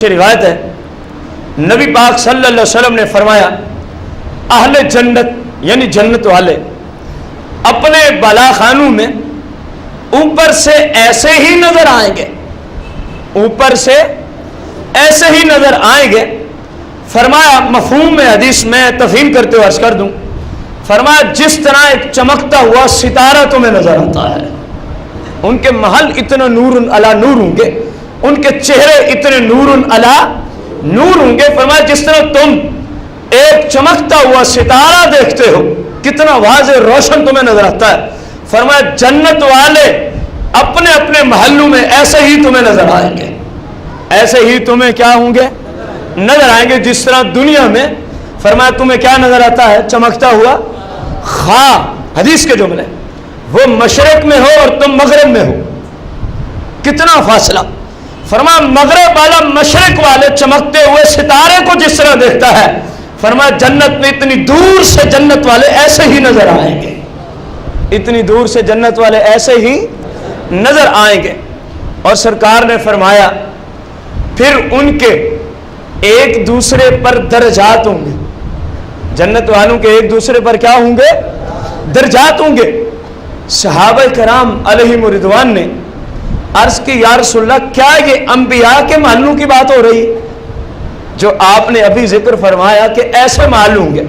روایت ہے نبی پاک صلی اللہ علیہ وسلم نے فرمایا اہل جنت یعنی جنت والے اپنے بالا خانوں میں اوپر سے ایسے ہی نظر آئیں گے، اوپر سے ایسے ہی نظر آئیں گے۔ فرمایا مفہوم میں حدیث میں تفہیم کرتے ہوئے عرض کر دوں، فرمایا جس طرح ایک چمکتا ہوا ستارہ تمہیں نظر آتا ہے، ان کے محل اتنا نور علی نور ہوں گے، ان کے چہرے اتنے نور علی نور ہوں گے۔ فرمایا جس طرح تم ایک چمکتا ہوا ستارہ دیکھتے ہو کتنا واضح روشن تمہیں نظر آتا ہے، فرمایا جنت والے اپنے اپنے محلوں میں ایسے ہی تمہیں نظر آئیں گے، ایسے ہی تمہیں کیا ہوں گے، نظر آئیں گے۔ جس طرح دنیا میں فرمایا تمہیں کیا نظر آتا ہے، چمکتا ہوا خواہ، حدیث کے جملے، وہ مشرق میں ہو اور تم مغرب میں ہو، کتنا فاصلہ۔ فرمایا مغرب والا مشرق والے چمکتے ہوئے ستارے کو جس طرح دیکھتا ہے، فرمایا جنت میں اتنی دور سے جنت والے ایسے ہی نظر آئیں گے، اتنی دور سے جنت والے ایسے ہی نظر آئیں گے۔ اور سرکار نے فرمایا پھر ان کے ایک دوسرے پر درجات ہوں گے، جنت والوں کے ایک دوسرے پر کیا ہوں گے، درجات ہوں گے۔ صحابہ کرام علیہم رضوان نے عرض کی یا رسول اللہ کیا یہ انبیاء کے محلوں کی بات ہو رہی، جو آپ نے ابھی ذکر فرمایا کہ ایسے محل ہوں گے،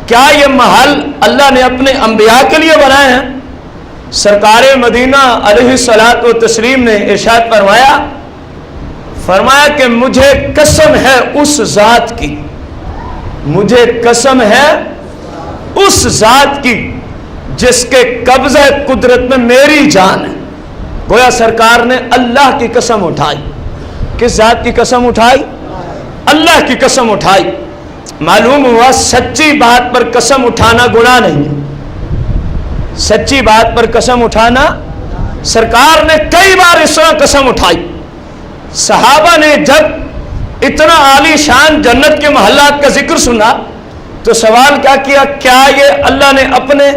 کیا یہ محل اللہ نے اپنے انبیاء کے لیے بنائے ہیں؟ سرکار مدینہ علیہ الصلاۃ والتسلیم نے ارشاد فرمایا کہ مجھے قسم ہے اس ذات کی، مجھے قسم ہے اس ذات کی جس کے قبضہ قدرت میں میری جان ہے۔ گویا سرکار نے اللہ کی قسم اٹھائی، کس ذات کی قسم اٹھائی، اللہ کی قسم اٹھائی۔ معلوم ہوا سچی بات پر قسم اٹھانا گناہ نہیں ہے، سچی بات پر قسم اٹھانا، سرکار نے کئی بار اس طرح قسم اٹھائی۔ صحابہ نے جب اتنا عالی شان جنت کے محلات کا ذکر سنا تو سوال کیا کیا یہ اللہ نے اپنے،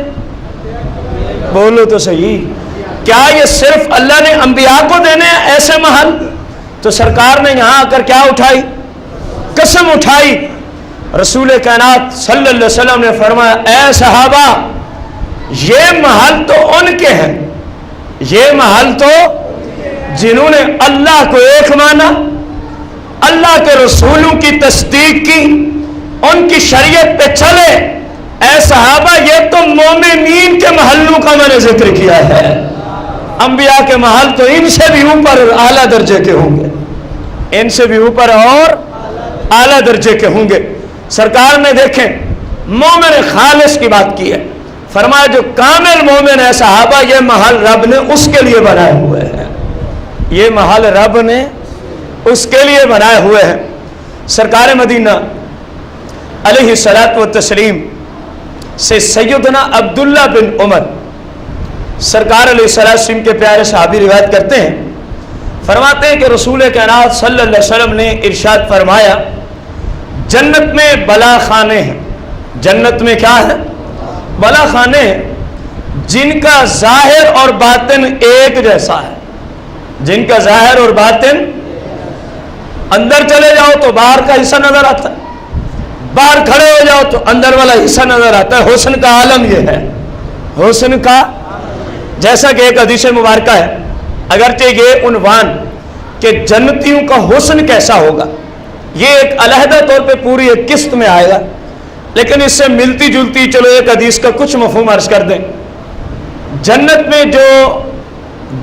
بولو تو صحیح، کیا یہ صرف اللہ نے انبیاء کو دینے ہیں ایسے محل؟ تو سرکار نے یہاں آ کر کیا اٹھائی، قسم اٹھائی۔ رسول کائنات صلی اللہ علیہ وسلم نے فرمایا اے صحابہ یہ محل تو ان کے ہیں، یہ محل تو جنہوں نے اللہ کو ایک مانا، اللہ کے رسولوں کی تصدیق کی، ان کی شریعت پہ چلے، اے صحابہ یہ تو مومنین کے محلوں کا میں نے ذکر کیا ہے۔ انبیاء کے محل تو ان سے بھی اوپر اعلیٰ درجے کے ہوں گے، ان سے بھی اوپر اور اعلیٰ درجے کے ہوں گے۔ سرکار نے دیکھیں مومن خالص کی بات کی ہے، فرمایا جو کامل مومن ہے صحابہ یہ محل رب نے اس کے لیے بنائے ہوئے ہیں، یہ محل رب نے اس کے لیے بنائے ہوئے ہیں۔ سرکار مدینہ علیہ الصلاۃ والتسلیم سے سیدنا عبداللہ بن عمر سرکار علیہ السلام کے پیارے صحابی روایت کرتے ہیں، فرماتے ہیں کہ رسول کائنات صلی اللہ علیہ وسلم نے ارشاد فرمایا جنت میں بلا خانے ہیں، جنت میں کیا ہے، بلا خانے ہیں جن کا ظاہر اور باطن ایک جیسا ہے، جن کا ظاہر اور باطن، اندر چلے جاؤ تو باہر کا حصہ نظر آتا ہے، باہر کھڑے ہو جاؤ تو اندر والا حصہ نظر آتا ہے۔ حسن کا عالم یہ ہے، حسن کا، جیسا کہ ایک حدیث مبارکہ ہے، اگرچہ یہ عنوان کہ جنتیوں کا حسن کیسا ہوگا یہ ایک علیحدہ طور پہ پوری ایک قسط میں آئے گا، لیکن اس سے ملتی جلتی چلو ایک حدیث کا کچھ مفہوم عرض کر دیں۔ جنت میں جو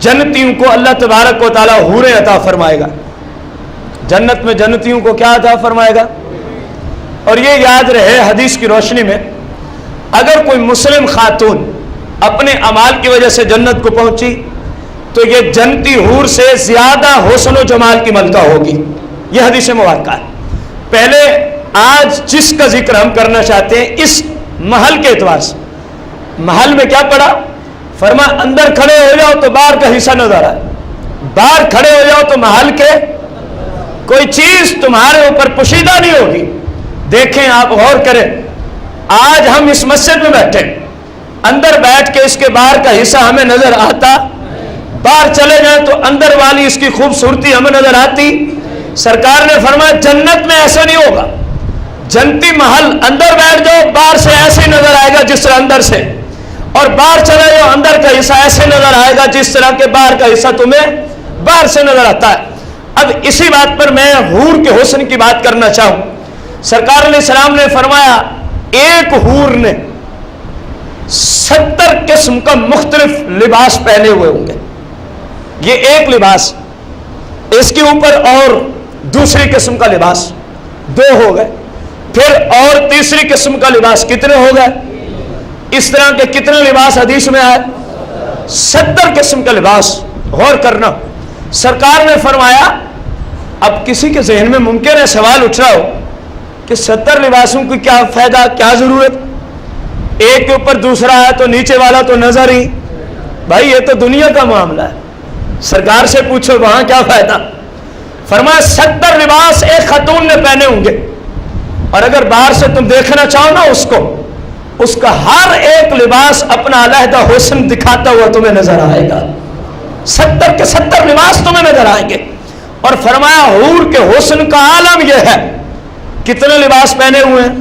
جنتیوں کو اللہ تبارک و تعالیٰ حوریں عطا فرمائے گا، جنت میں جنتیوں کو کیا عطا فرمائے گا؟ اور یہ یاد رہے حدیث کی روشنی میں، اگر کوئی مسلم خاتون اپنے اعمال کی وجہ سے جنت کو پہنچی تو یہ جنتی حور سے زیادہ حسن و جمال کی ملکہ ہوگی، یہ حدیث مبارکہ ہے۔ پہلے آج جس کا ذکر ہم کرنا چاہتے ہیں اس محل کے اعتبار سے، محل میں کیا پڑا، فرمایا اندر کھڑے ہو جاؤ تو باہر کا حصہ نظر آئے، باہر کھڑے ہو جاؤ تو محل کے کوئی چیز تمہارے اوپر پوشیدہ نہیں ہوگی۔ دیکھیں آپ غور کریں، آج ہم اس مسجد میں بیٹھے، اندر بیٹھ کے اس کے باہر کا حصہ ہمیں نظر آتا، باہر چلے جائیں تو اندر والی اس کی خوبصورتی ہمیں نظر آتی سرکار نے فرمایا جنت میں ایسا نہیں ہوگا، جنتی محل اندر بیٹھ جاؤ باہر سے ایسے نظر آئے گا جس طرح اندر سے، اور باہر چلے جاؤ اندر کا حصہ ایسے نظر آئے گا جس طرح کے باہر کا حصہ تمہیں باہر سے نظر آتا ہے۔ اب اسی بات پر میں حور کے حسن کی بات کرنا چاہوں۔ سرکار علیہ السلام نے فرمایا ایک حور نے 70 قسم کا مختلف لباس پہنے ہوئے ہوں گے، یہ ایک لباس، اس کے اوپر اور دوسری قسم کا لباس، 2 ہو گئے، پھر اور تیسری قسم کا لباس، کتنے ہو گئے؟ اس طرح کے کتنے لباس حدیث میں آئے؟ 70 قسم کا لباس۔ غور کرنا، سرکار نے فرمایا اب کسی کے ذہن میں ممکن ہے سوال اٹھ رہا ہو کہ 70 لباسوں کی کیا فائدہ، کیا ضرورت، ایک کے اوپر دوسرا ہے تو نیچے والا تو نظر ہی، بھائی یہ تو دنیا کا معاملہ ہے، سرکار سے پوچھو وہاں کیا فائدہ۔ فرمایا 70 لباس ایک خاتون نے پہنے ہوں گے، اور اگر باہر سے تم دیکھنا چاہو نا اس کا ہر ایک لباس اپنا علیحدہ حسن دکھاتا ہوا تمہیں نظر آئے گا، 70 کے 70 لباس تمہیں نظر آئیں گے۔ اور فرمایا حور کے حسن کا عالم یہ ہے، کتنے لباس پہنے ہوئے ہیں؟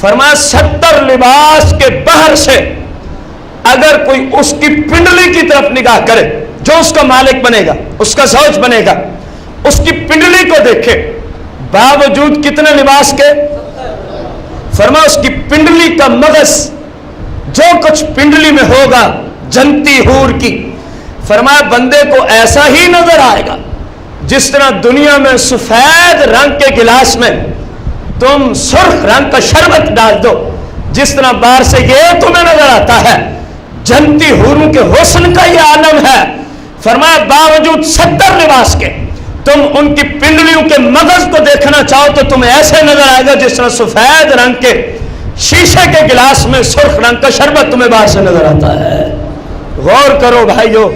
فرمایا 70 لباس کے باہر سے اگر کوئی اس کی پنڈلی کی طرف نگاہ کرے، جو اس کا مالک بنے گا، اس کا زوج بنے گا، اس کی پنڈلی کو دیکھے، باوجود کتنے لباس کے؟ فرمایا اس کی پنڈلی کا مغز، جو کچھ پنڈلی میں ہوگا جنتی حور کی، فرمایا بندے کو ایسا ہی نظر آئے گا جس طرح دنیا میں سفید رنگ کے گلاس میں تم سرخ رنگ کا شربت ڈال دو، جس طرح باہر سے یہ تمہیں نظر آتا ہے، جنتی حوروں کے حسن کا یہ عالم ہے۔ فرمایا باوجود 70 لباس کے تم ان کی پنڈلیوں کے مغز کو دیکھنا چاہو تو تمہیں ایسے نظر آئے گا جس طرح سفید رنگ کے شیشے کے گلاس میں سرخ رنگ کا شربت تمہیں باہر سے نظر آتا ہے۔ غور کرو بھائیو،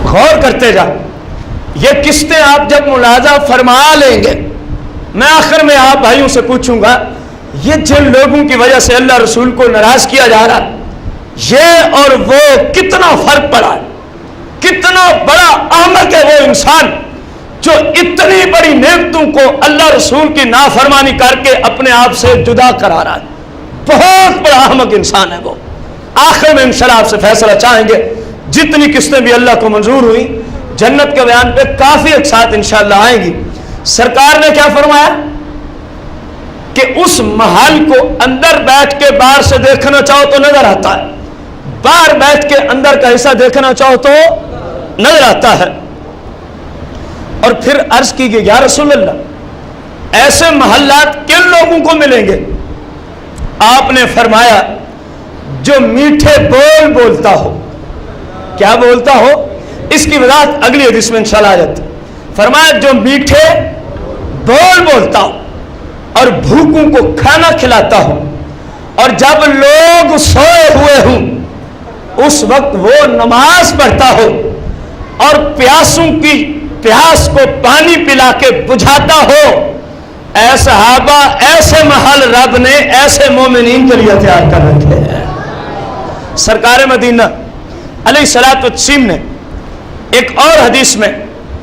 غور کرتے جا، یہ قسطیں آپ جب ملاحظہ فرما لیں گے، میں آخر میں آپ بھائیوں سے پوچھوں گا یہ جن لوگوں کی وجہ سے اللہ رسول کو ناراض کیا جا رہا یہ اور وہ کتنا فرق پڑا ہے، کتنا بڑا احمق ہے وہ انسان جو اتنی بڑی نعمتوں کو اللہ رسول کی نافرمانی کر کے اپنے آپ سے جدا کرا رہا ہے، بہت بڑا احمق انسان ہے وہ۔ آخر میں انشاءاللہ آپ سے فیصلہ چاہیں گے، جتنی قسطیں بھی اللہ کو منظور ہوئی جنت کے بیان پہ کافی ایک ساتھ انشاءاللہ آئیں گی۔ سرکار نے کیا فرمایا کہ اس محل کو اندر بیٹھ کے باہر سے دیکھنا چاہو تو نظر آتا ہے، باہر بیٹھ کے اندر کا حصہ دیکھنا چاہو تو نظر آتا ہے۔ اور پھر عرض کی گئی یا رسول اللہ ایسے محلات کن لوگوں کو ملیں گے؟ آپ نے فرمایا جو میٹھے بول بولتا ہو۔ کیا بولتا ہو؟ اس کی وضاحت اگلی حدیث میں انشاءاللہ آ جاتی۔ فرمایا جو میٹھے بول بولتا ہو اور بھوکوں کو کھانا کھلاتا ہو، اور جب لوگ سوئے ہوئے ہوں اس وقت وہ نماز پڑھتا ہو، اور پیاسوں کی پیاس کو پانی پلا کے بجھاتا ہو، اے صحابہ ایسے محل رب نے ایسے مومنین کے لیے تیار کر رکھے ہیں۔ سرکار مدینہ علیہ الصلوۃ والتسلیم نے ایک اور حدیث میں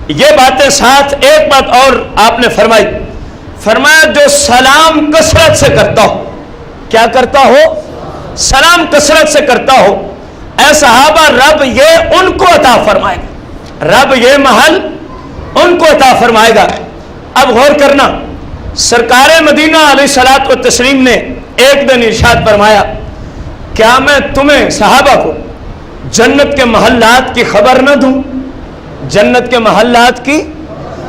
یہ باتیں ساتھ ایک بات اور آپ نے فرمائی، فرمایا جو سلام کثرت سے کرتا ہو، کیا کرتا ہو؟ سلام کثرت سے کرتا ہو، اے صحابہ رب یہ ان کو عطا فرمائے گا، رب یہ محل ان کو عطا فرمائے گا۔ اب غور کرنا، سرکار مدینہ علیہ الصلوۃ والتسلیم نے ایک دن ارشاد فرمایا کیا میں تمہیں صحابہ کو جنت کے محلات کی خبر نہ دوں؟ جنت کے محلات کی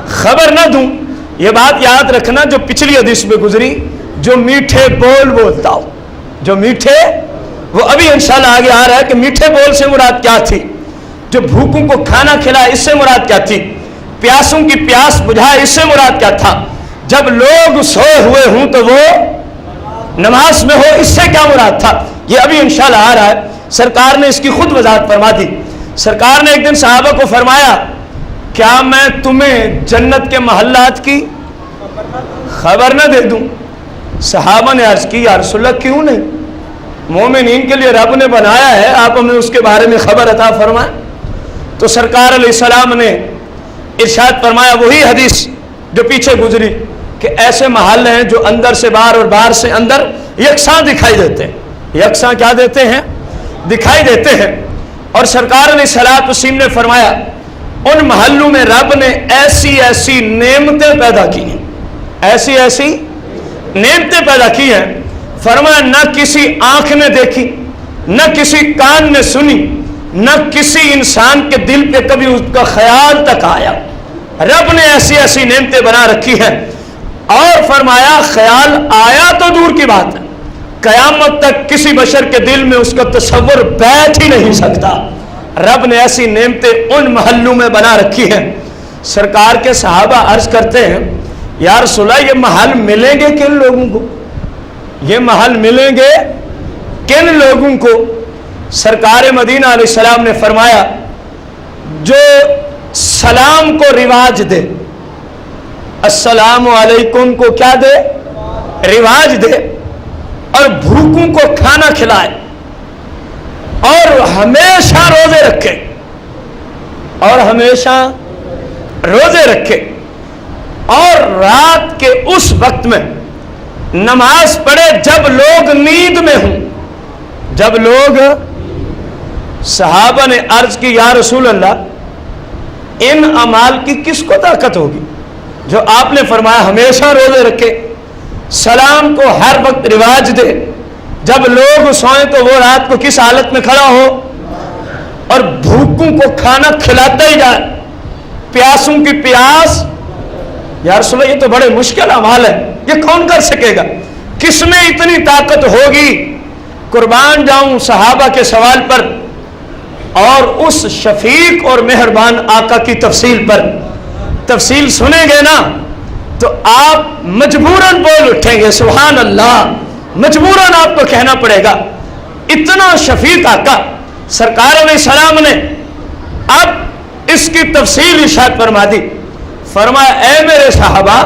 خبر نہ دوں؟ یہ بات یاد رکھنا جو پچھلی حدیث میں گزری، جو میٹھے بول بولتا ہو، جو میٹھے، وہ ابھی انشاءاللہ آگے آ رہا ہے کہ میٹھے بول سے مراد کیا تھی، جو بھوکوں کو کھانا کھلائے اس سے مراد کیا تھی، پیاسوں کی پیاس بجھائے اس سے مراد کیا تھا، جب لوگ سوئے ہوئے ہوں تو وہ نماز میں ہو اس سے کیا مراد تھا، یہ ابھی انشاءاللہ آ رہا ہے۔ سرکار نے اس کی خود وضاحت فرما دی۔ سرکار نے ایک دن صحابہ کو فرمایا کیا میں تمہیں جنت کے محلات کی خبر نہ دے دوں؟ صحابہ نے عرض کی یا رسول اللہ کیوں نہیں، مومنین کے لیے رب نے بنایا ہے، آپ ہمیں اس کے بارے میں خبر عطا فرمائیں۔ تو سرکار علیہ السلام نے ارشاد فرمایا وہی حدیث جو پیچھے گزری کہ ایسے محل ہیں جو اندر سے باہر اور باہر سے اندر یکساں دکھائی دیتے ہیں۔ یکساں کیا دیتے ہیں؟ دکھائی دیتے ہیں۔ اور سرکار علیہ الصلوۃ والتسلیم نے فرمایا ان محلوں میں رب نے ایسی ایسی نعمتیں پیدا کی ہیں، ایسی ایسی نعمتیں پیدا کی ہیں، فرمایا نہ کسی آنکھ نے دیکھی، نہ کسی کان نے سنی، نہ کسی انسان کے دل پہ کبھی اس کا خیال تک آیا۔ رب نے ایسی ایسی نعمتیں بنا رکھی ہیں، اور فرمایا خیال آیا تو دور کی بات ہے، قیامت تک کسی بشر کے دل میں اس کا تصور بیٹھ ہی نہیں سکتا۔ رب نے ایسی نعمتیں ان محلوں میں بنا رکھی ہیں۔ سرکار کے صحابہ عرض کرتے ہیں یا رسول اللہ یہ محل ملیں گے کن لوگوں کو؟ یہ محل ملیں گے کن لوگوں کو؟ سرکار مدینہ علیہ السلام نے فرمایا جو سلام کو رواج دے، السلام علیکم کو کیا دے؟ رواج دے، اور بھوکوں کو کھانا کھلائے، اور ہمیشہ روزے رکھے، اور ہمیشہ روزے رکھے، اور رات کے اس وقت میں نماز پڑھے جب لوگ نیند میں ہوں، جب لوگ۔ صحابہ نے عرض کی یا رسول اللہ ان اعمال کی کس کو طاقت ہوگی جو آپ نے فرمایا ہمیشہ روزے رکھے، سلام کو ہر وقت رواج دے، جب لوگ سوئیں تو وہ رات کو کس حالت میں کھڑا ہو، اور بھوکوں کو کھانا کھلاتا ہی جائے، پیاسوں کی پیاس۔ یا رسول اللہ یہ تو بڑے مشکل اعمال ہے، یہ کون کر سکے گا؟ کس میں اتنی طاقت ہوگی؟ قربان جاؤں صحابہ کے سوال پر اور اس شفیق اور مہربان آقا کی تفصیل پر۔ تفصیل سنیں گے نا تو آپ مجبوراً بول اٹھیں گے سبحان اللہ، مجبوراً آپ کو کہنا پڑے گا اتنا شفیق آقا۔ سرکار علیہ السلام نے اب اس کی تفصیل ارشاد فرما دی، فرمایا اے میرے صحابہ،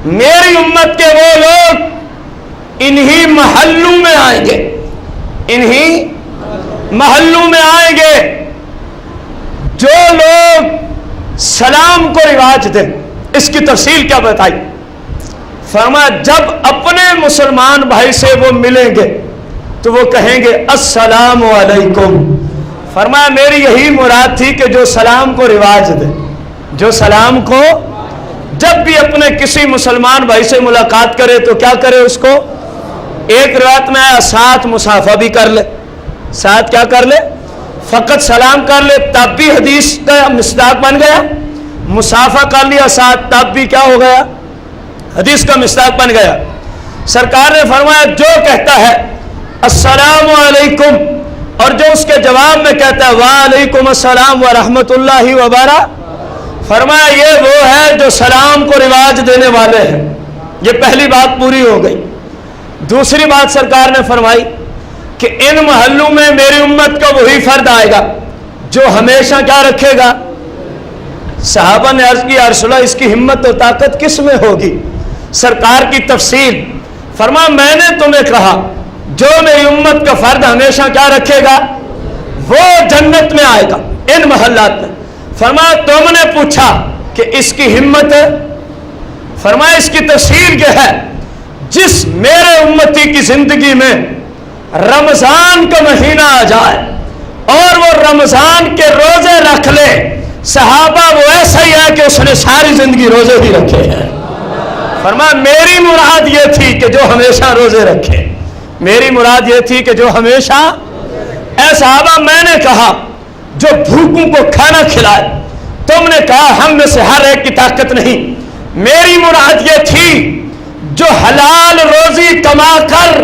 میری امت کے وہ لوگ انہی محلوں میں آئیں گے، انہی محلوں میں آئیں گے جو لوگ سلام کو رواج دیں۔ اس کی تفصیل کیا بتائی؟ فرمایا جب اپنے مسلمان بھائی سے وہ ملیں گے تو وہ کہیں گے السلام علیکم۔ فرمایا میری یہی مراد تھی کہ جو سلام کو رواج دے، جو سلام کو جب بھی اپنے کسی مسلمان بھائی سے ملاقات کرے تو کیا کرے؟ اس کو ایک روایت میں آیا ساتھ مصافحہ بھی کر لے، ساتھ کیا کر لے؟ فقط سلام کر لے، تب بھی حدیث کا مصداق بن گیا۔ مصافحہ کر لیا ساتھ، تب بھی کیا ہو گیا؟ حدیث کا مصداق بن گیا۔ سرکار نے فرمایا جو کہتا ہے السلام علیکم اور جو اس کے جواب میں کہتا ہے وعلیکم السلام ورحمۃ اللہ وبرکاتہ، فرمایا یہ وہ ہے جو سلام کو رواج دینے والے ہیں۔ یہ پہلی بات پوری ہو گئی۔ دوسری بات سرکار نے فرمائی کہ ان محلوں میں میری امت کا وہی فرد آئے گا جو ہمیشہ کیا رکھے گا؟ صحابہ نے عرض کی یا رسول اللہ اس کی ہمت و طاقت کس میں ہوگی؟ سرکار کی تفصیل، فرمایا میں نے تمہیں کہا جو میری امت کا فرد ہمیشہ کیا رکھے گا وہ جنت میں آئے گا ان محلات میں۔ فرمایا تم نے پوچھا کہ اس کی ہمت ہے؟ فرمایا اس کی تفسیر یہ ہے جس میرے امتی کی زندگی میں رمضان کا مہینہ آ جائے اور وہ رمضان کے روزے رکھ لے، صحابہ وہ ایسا ہی ہے کہ اس نے ساری زندگی روزے ہی رکھے ہیں۔ فرمایا میری مراد یہ تھی کہ جو ہمیشہ روزے رکھے، میری مراد یہ تھی کہ جو ہمیشہ۔ اے صحابہ میں نے کہا جو بھوکوں کو کھانا کھلائے، تم نے کہا ہم میں سے ہر ایک کی طاقت نہیں، میری مراد یہ تھی جو حلال روزی کما کر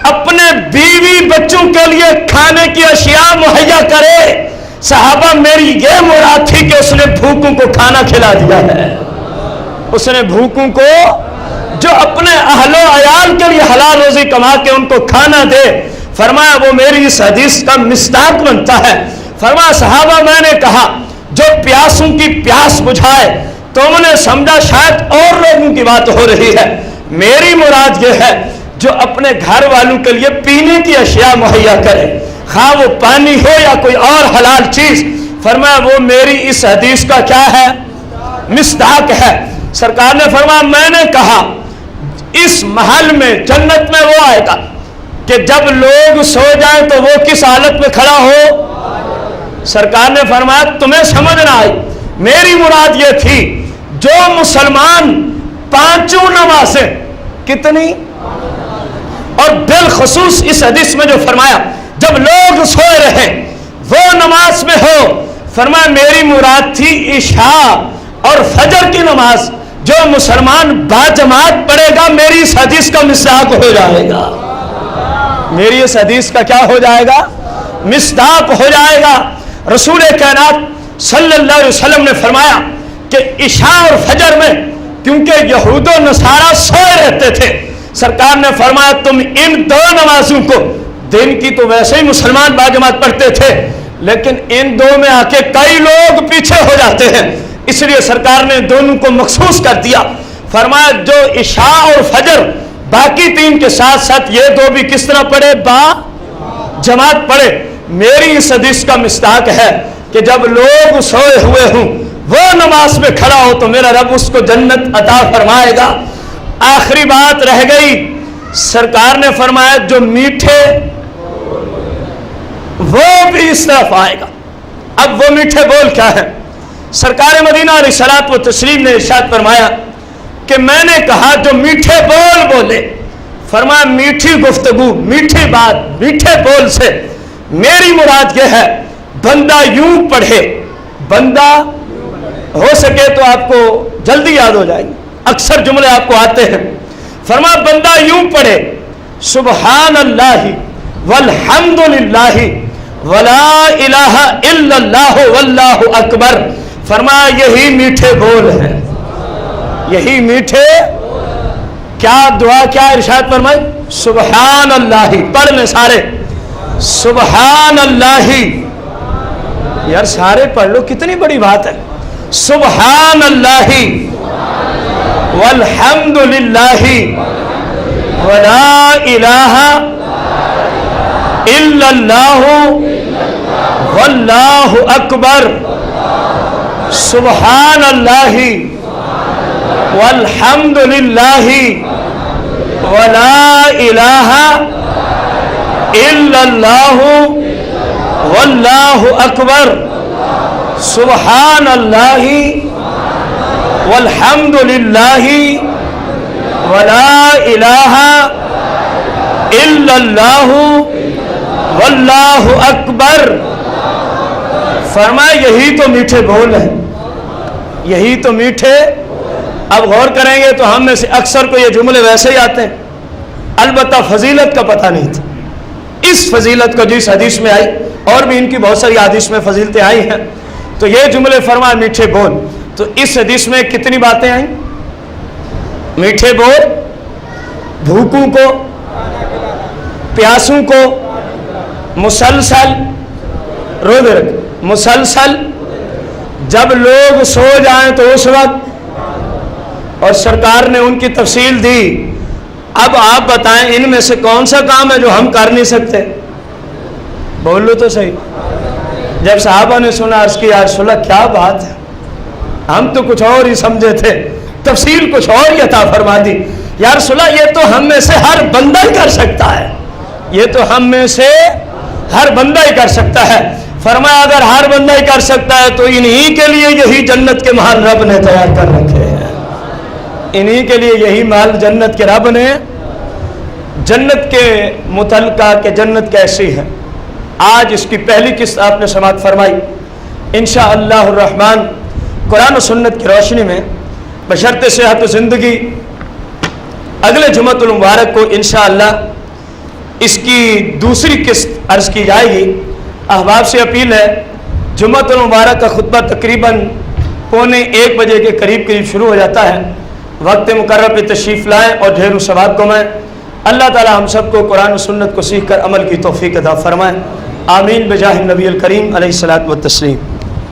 اپنے بیوی بچوں کے لیے کھانے کی اشیاء مہیا کرے۔ صحابہ میری یہ مراد تھی کہ اس نے بھوکوں کو کھانا کھلا دیا ہے، اس نے بھوکوں کو جو اپنے اہل و عیال کے لیے حلال روزی کما کے ان کو کھانا دے، فرمایا وہ میری اس حدیث کا مصداق بنتا ہے۔ فرمایا صحابہ میں نے کہا جو پیاسوں کی پیاس بجھائے، تم نے سمجھا شاید اور لوگوں کی بات ہو رہی ہے، میری مراد یہ ہے جو اپنے گھر والوں کے لیے پینے کی اشیاء مہیا کرے، خواہ وہ پانی ہو یا کوئی اور حلال چیز، فرمایا وہ میری اس حدیث کا کیا ہے؟ مصداق ہے۔ سرکار نے فرمایا میں نے کہا اس محل میں جنت میں وہ آئے گا کہ جب لوگ سو جائیں تو وہ کس حالت میں کھڑا ہو؟ سرکار نے فرمایا تمہیں سمجھ نہ آئی، میری مراد یہ تھی جو مسلمان پانچوں نمازیں کتنی، اور بالخصوص اس حدیث میں جو فرمایا جب لوگ سوئے رہے وہ نماز میں ہو، فرمایا میری مراد تھی عشاء اور فجر کی نماز، جو مسلمان باجماعت پڑھے گا میری اس حدیث کا مصداق ہو جائے گا، میری اس حدیث کا کیا ہو جائے گا؟ مصداق ہو جائے گا۔ رسول کائنات صلی اللہ علیہ وسلم نے فرمایا کہ عشاء اور فجر میں کیونکہ یہود و نصارہ سوئے رہتے تھے، سرکار نے فرمایا تم ان دو نمازوں کو، دن کی تو ویسے ہی مسلمان باجماعت پڑھتے تھے لیکن ان دو میں آ کے کئی لوگ پیچھے ہو جاتے ہیں، اس لیے سرکار نے دونوں کو مخصوص کر دیا، فرمایا جو عشاء اور فجر باقی تین کے ساتھ ساتھ یہ دو بھی کس طرح پڑھے؟ با جماعت پڑھے۔ میری اس حدیث کا مصداق ہے کہ جب لوگ سوئے ہوئے ہوں وہ نماز میں کھڑا ہو تو میرا رب اس کو جنت عطا فرمائے گا۔ آخری بات رہ گئی، سرکار نے فرمایا جو میٹھے وہ بھی اس طرف آئے گا۔ اب وہ میٹھے بول کیا ہے؟ سرکار مدینہ علیہ الصلوۃ والتسلیم نے ارشاد فرمایا کہ میں نے کہا جو میٹھے بول بولے، فرمایا میٹھی گفتگو، میٹھی بات، میٹھے بول سے میری مراد یہ ہے بندہ یوں پڑھے، بندہ ہو سکے تو آپ کو جلدی یاد ہو جائے گی، اکثر جملے آپ کو آتے ہیں، فرمایا بندہ یوں پڑھے سبحان اللہ والحمد للہ ولا الہ الا اللہ واللہ اکبر، فرمایا یہی میٹھے بول ہیں، یہی میٹھے کیا دعا کیا ارشاد فرمائے؟ سبحان اللہ، پڑھ لیں سارے، سبحان اللہ، یار سارے پڑھ لو، کتنی بڑی بات ہے، سبحان اللہ والحمد للہ ولا الہ الا اللہ واللہ اکبر، سبحان اللہ والحمد للہ ولا الہ الا اللہ واللہ اکبر، سبحان اللہ والحمد للہ ولا الہ الا اللہ واللہ اکبر، فرمایا یہی تو میٹھے بول ہیں، یہی تو میٹھے۔ اب غور کریں گے تو ہم میں سے اکثر کو یہ جملے ویسے ہی آتے ہیں، البتہ فضیلت کا پتہ نہیں تھا، اس فضیلت کو جس حدیث میں آئی، اور بھی ان کی بہت ساری حدیث میں فضیلتیں آئی ہیں، تو یہ جملے فرمایا میٹھے بول، تو اس حدیث میں کتنی باتیں آئیں؟ میٹھے بول، بھوکوں کو، پیاسوں کو، مسلسل روزے رکھ، مسلسل جب لوگ سو جائیں تو اس وقت، اور سرکار نے ان کی تفصیل دی۔ اب آپ بتائیں ان میں سے کون سا کام ہے جو ہم کر نہیں سکتے؟ بول لو تو صحیح۔ جب صحابہ نے سنا عرض کی یا رسول اللہ کیا بات ہے، ہم تو کچھ اور ہی سمجھے تھے، تفصیل کچھ اور ہی عطا فرما دی، یا رسول اللہ یہ تو ہم میں سے ہر بندہ ہی کر سکتا ہے، یہ تو ہم میں سے ہر بندہ ہی کر سکتا ہے۔ فرمایا اگر ہر بندہ ہی کر سکتا ہے تو انہی کے لیے یہی جنت کے محل رب نے تیار کر رکھے ہیں، انہی کے لیے یہی محل جنت کے رب نے، جنت کے متعلقہ کہ جنت کیسی ہے، آج اس کی پہلی قسط آپ نے سماعت فرمائی۔ انشاءاللہ الرحمن قرآن و سنت کی روشنی میں بشرط صحت و زندگی اگلے جمعۃ المبارک کو انشاءاللہ اس کی دوسری قسط عرض کی جائے گی۔ احباب سے اپیل ہے، جمعۃ المبارک کا خطبہ تقریباً 1:15 بجے کے قریب شروع ہو جاتا ہے، وقت مقرر پہ تشریف لائیں اور ڈھیر ثواب کمائیں۔ اللہ تعالی ہم سب کو قرآن و سنت کو سیکھ کر عمل کی توفیق عطا فرمائیں، آمین بجاہ النبی الکریم علیہ الصلوۃ والتسلیم۔